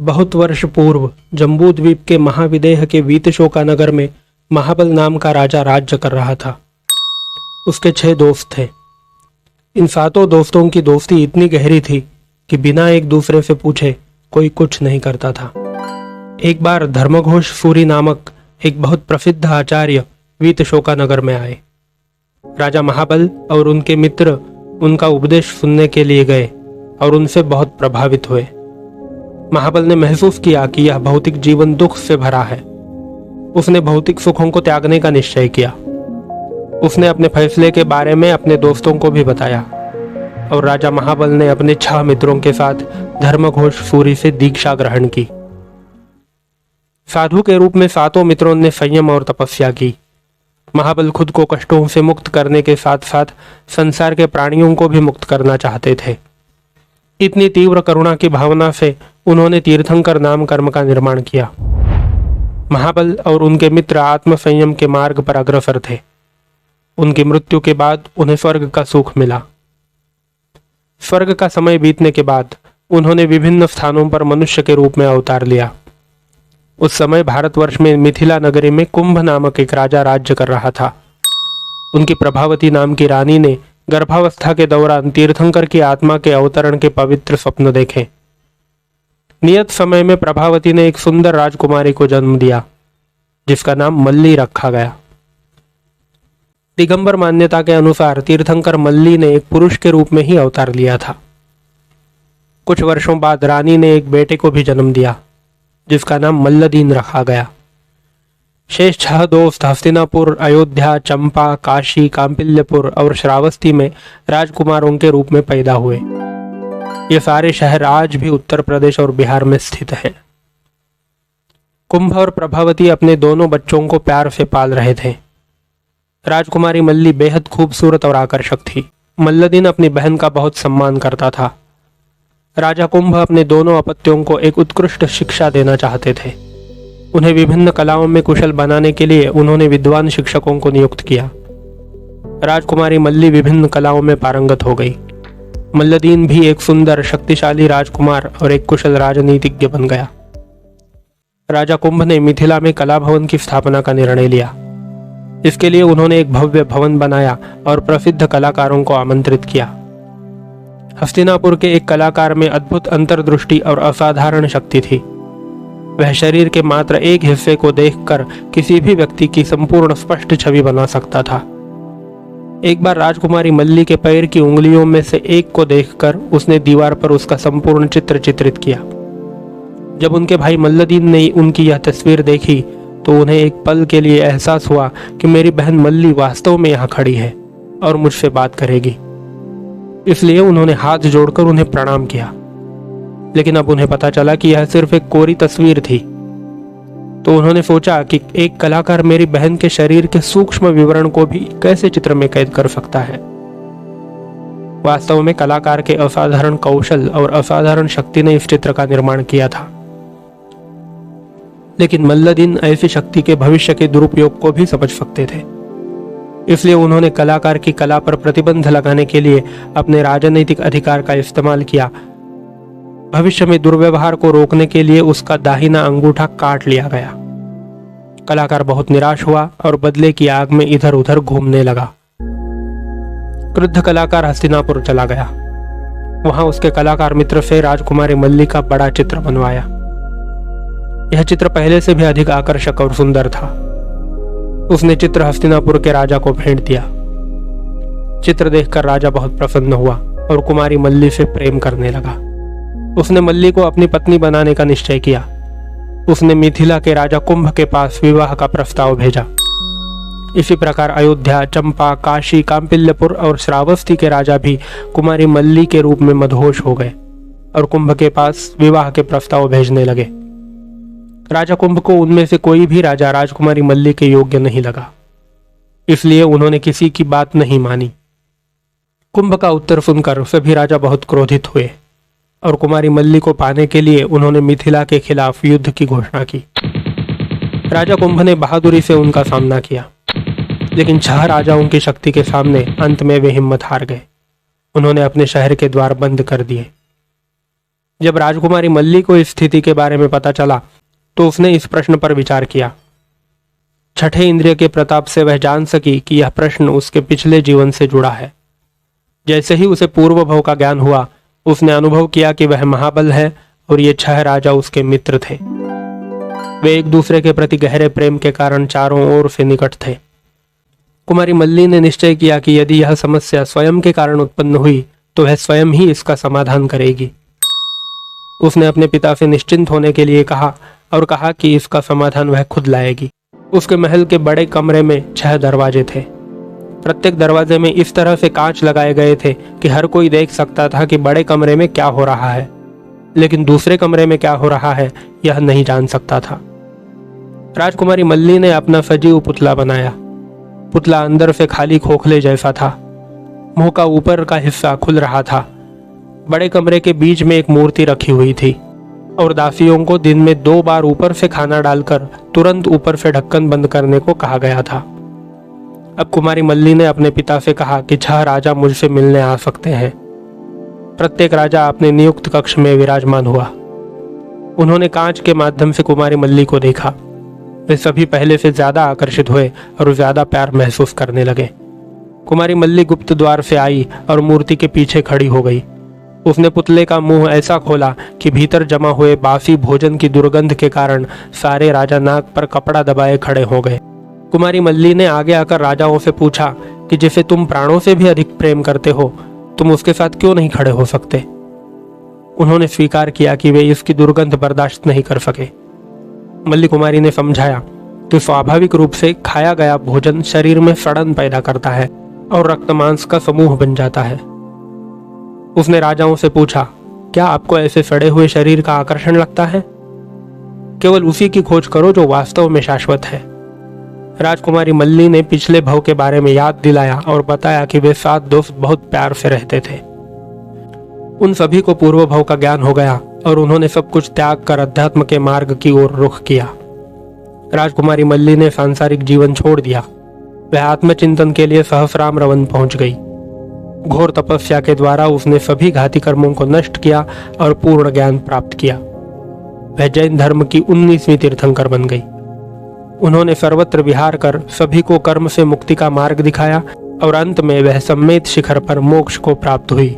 बहुत वर्ष पूर्व जम्बूद्वीप के महाविदेह के वीतशोका नगर में महाबल नाम का राजा राज्य कर रहा था। उसके 6 दोस्त थे। इन 7 दोस्तों की दोस्ती इतनी गहरी थी कि बिना एक दूसरे से पूछे कोई कुछ नहीं करता था। एक बार धर्मघोष सूरी नामक एक बहुत प्रसिद्ध आचार्य वीतशोका नगर में आए। राजा महाबल और उनके मित्र उनका उपदेश सुनने के लिए गए और उनसे बहुत प्रभावित हुए। महाबल ने महसूस किया कि यह भौतिक जीवन दुख से भरा है। उसने भौतिक सुखों को त्यागने का निश्चय किया। उसने अपने फैसले के बारे में अपने दोस्तों को भी बताया और राजा महाबल ने अपने 6 मित्रों के साथ धर्मघोष सूरी से दीक्षा ग्रहण की। साधु के रूप में 7 मित्रों ने संयम और तपस्या की। महाबल खुद को कष्टों से मुक्त करने के साथ साथ संसार के प्राणियों को भी मुक्त करना चाहते थे। इतनी तीव्र करुणा की भावना से उन्होंने तीर्थंकर नाम कर्म का निर्माण किया। महाबल और उनके मित्र आत्म संयम के मार्ग पर अग्रसर थे। उनकी मृत्यु के बाद उन्हें स्वर्ग का सुख मिला। स्वर्ग का समय बीतने के बाद उन्होंने विभिन्न स्थानों पर मनुष्य के रूप में अवतार लिया। उस समय भारतवर्ष में मिथिला नगरी में कुंभ नामक एक राजा राज्य कर रहा था। उनकी प्रभावती नाम की रानी ने गर्भावस्था के दौरान तीर्थंकर की आत्मा के अवतरण के पवित्र स्वप्न देखे। नियत समय में प्रभावती ने एक सुंदर राजकुमारी को जन्म दिया, जिसका नाम मल्ली रखा गया। दिगंबर मान्यता के अनुसार तीर्थंकर मल्ली ने एक पुरुष के रूप में ही अवतार लिया था। कुछ वर्षों बाद रानी ने एक बेटे को भी जन्म दिया, जिसका नाम मल्लदीन रखा गया। शेष 6 दोस्त हस्तिनापुर, अयोध्या, चंपा, काशी, कांपिल्यपुर और श्रावस्ती में राजकुमारों के रूप में पैदा हुए। ये सारे शहर आज भी उत्तर प्रदेश और बिहार में स्थित हैं। कुंभ और प्रभावती अपने दोनों बच्चों को प्यार से पाल रहे थे। राजकुमारी मल्ली बेहद खूबसूरत और आकर्षक थी। मल्लदीन अपनी बहन का बहुत सम्मान करता था। राजा कुंभ अपने दोनों अपत्यों को एक उत्कृष्ट शिक्षा देना चाहते थे। उन्हें विभिन्न कलाओं में कुशल बनाने के लिए उन्होंने विद्वान शिक्षकों को नियुक्त किया। राजकुमारी मल्ली विभिन्न कलाओं में पारंगत हो गई। मल्लदीन भी एक सुंदर, शक्तिशाली राजकुमार और एक कुशल राजनीतिज्ञ बन गया। राजा कुंभ ने मिथिला में कला भवन की स्थापना का निर्णय लिया। इसके लिए उन्होंने एक भव्य भवन बनाया और प्रसिद्ध कलाकारों को आमंत्रित किया। हस्तिनापुर के एक कलाकार में अद्भुत अंतर्दृष्टि और असाधारण शक्ति थी। वह शरीर के मात्र एक हिस्से को देखकर किसी भी व्यक्ति की संपूर्ण स्पष्ट छवि बना सकता था। एक बार राजकुमारी मल्ली के पैर की उंगलियों में से एक को देखकर उसने दीवार पर उसका संपूर्ण चित्र चित्रित किया। जब उनके भाई मल्लदीन ने उनकी यह तस्वीर देखी तो उन्हें एक पल के लिए एहसास हुआ कि मेरी बहन मल्ली वास्तव में यहाँ खड़ी है और मुझसे बात करेगी। इसलिए उन्होंने हाथ जोड़कर उन्हें प्रणाम किया। लेकिन अब उन्हें पता चला कि यह सिर्फ एक कोरी तस्वीर थी। तो उन्होंने सोचा कि एक कलाकार मेरी बहन के शरीर के सूक्ष्म विवरण को भी कैसे चित्र में कैद कर सकता है। वास्तव में कलाकार के असाधारण कौशल और असाधारण शक्ति ने इस चित्र का निर्माण किया था। लेकिन मल्लदीन ऐसी शक्ति के भविष्य के दुरुपयोग को भी समझ सकते थे। इसलिए उन्होंने कलाकार की कला पर प्रतिबंध लगाने के लिए अपने राजनीतिक अधिकार का इस्तेमाल किया। भविष्य में दुर्व्यवहार को रोकने के लिए उसका दाहिना अंगूठा काट लिया गया। कलाकार बहुत निराश हुआ और बदले की आग में इधर उधर घूमने लगा। क्रुद्ध कलाकार हस्तिनापुर चला गया। वहां उसके कलाकार मित्र से राजकुमारी मल्ली का बड़ा चित्र बनवाया। यह चित्र पहले से भी अधिक आकर्षक और सुंदर था। उसने चित्र हस्तिनापुर के राजा को भेंट दिया। चित्र देखकर राजा बहुत प्रसन्न हुआ और कुमारी मल्ली से प्रेम करने लगा। उसने मल्ली को अपनी पत्नी बनाने का निश्चय किया। उसने मिथिला के राजा कुंभ के पास विवाह का प्रस्ताव भेजा। इसी प्रकार अयोध्या, चंपा, काशी, कांपिल्यपुर और श्रावस्ती के राजा भी कुमारी मल्ली के रूप में मदहोश हो गए और कुंभ के पास विवाह के प्रस्ताव भेजने लगे। राजा कुंभ को उनमें से कोई भी राजा राजकुमारी मल्ली के योग्य नहीं लगा। इसलिए उन्होंने किसी की बात नहीं मानी। कुंभ का उत्तर सुनकर सभी राजा बहुत क्रोधित हुए और कुमारी मल्ली को पाने के लिए उन्होंने मिथिला के खिलाफ युद्ध की घोषणा की। राजा कुंभ ने बहादुरी से उनका सामना किया, लेकिन 6 राजाओं की शक्ति के सामने अंत में वे हिम्मत हार गए। उन्होंने अपने शहर के द्वार बंद कर दिए। जब राजकुमारी मल्ली को इस स्थिति के बारे में पता चला तो उसने इस प्रश्न पर विचार किया। छठे इंद्रिय के प्रताप से वह जान सकी कि यह प्रश्न उसके पिछले जीवन से जुड़ा है। जैसे ही उसे पूर्व भव का ज्ञान हुआ, उसने अनुभव किया कि वह महाबल है और ये 6 राजा उसके मित्र थे। वे एक दूसरे के प्रति गहरे प्रेम के कारण चारों ओर से निकट थे। कुमारी मल्ली ने निश्चय किया कि यदि यह समस्या स्वयं के कारण उत्पन्न हुई तो वह स्वयं ही इसका समाधान करेगी। उसने अपने पिता से निश्चिंत होने के लिए कहा और कहा कि इसका समाधान वह खुद लाएगी। उसके महल के बड़े कमरे में 6 दरवाजे थे। प्रत्येक दरवाजे में इस तरह से कांच लगाए गए थे कि हर कोई देख सकता था कि बड़े कमरे में क्या हो रहा है, लेकिन दूसरे कमरे में क्या हो रहा है यह नहीं जान सकता था। राजकुमारी मल्ली ने अपना सजीव पुतला बनाया। पुतला अंदर से खाली खोखले जैसा था। मुंह का ऊपर का हिस्सा खुल रहा था। बड़े कमरे के बीच में एक मूर्ति रखी हुई थी और दासियों को दिन में 2 बार ऊपर से खाना डालकर तुरंत ऊपर से ढक्कन बंद करने को कहा गया था। अब कुमारी मल्ली ने अपने पिता से कहा कि 6 राजा मुझसे मिलने आ सकते हैं। प्रत्येक राजा अपने नियुक्त कक्ष में विराजमान हुआ। उन्होंने कांच के माध्यम से कुमारी मल्ली को देखा। वे सभी पहले से ज्यादा आकर्षित हुए और ज्यादा प्यार महसूस करने लगे। कुमारी मल्ली गुप्त द्वार से आई और मूर्ति के पीछे खड़ी हो गई। उसने पुतले का मुंह ऐसा खोला कि भीतर जमा हुए बासी भोजन की दुर्गंध के कारण सारे राजा नाक पर कपड़ा दबाए खड़े हो गए। कुमारी मल्ली ने आगे आकर राजाओं से पूछा कि जिसे तुम प्राणों से भी अधिक प्रेम करते हो, तुम उसके साथ क्यों नहीं खड़े हो सकते? उन्होंने स्वीकार किया कि वे इसकी दुर्गंध बर्दाश्त नहीं कर सके। मल्ली कुमारी ने समझाया कि स्वाभाविक रूप से खाया गया भोजन शरीर में सड़न पैदा करता है और रक्त मांस का समूह बन जाता है। उसने राजाओं से पूछा, क्या आपको ऐसे सड़े हुए शरीर का आकर्षण लगता है? केवल उसी की खोज करो जो वास्तव में शाश्वत है। राजकुमारी मल्ली ने पिछले भव के बारे में याद दिलाया और बताया कि वे 7 दोस्त बहुत प्यार से रहते थे। उन सभी को पूर्व भव का ज्ञान हो गया और उन्होंने सब कुछ त्याग कर अध्यात्म के मार्ग की ओर रुख किया। राजकुमारी मल्ली ने सांसारिक जीवन छोड़ दिया। वह आत्मचिंतन के लिए सहस्राम रवन पहुंच गई। घोर तपस्या के द्वारा उसने सभी घाती कर्मों को नष्ट किया और पूर्ण ज्ञान प्राप्त किया। वह जैन धर्म की 19वीं तीर्थंकर बन गई। उन्होंने सर्वत्र विहार कर सभी को कर्म से मुक्ति का मार्ग दिखाया और अंत में वह सम्मेत शिखर पर मोक्ष को प्राप्त हुई।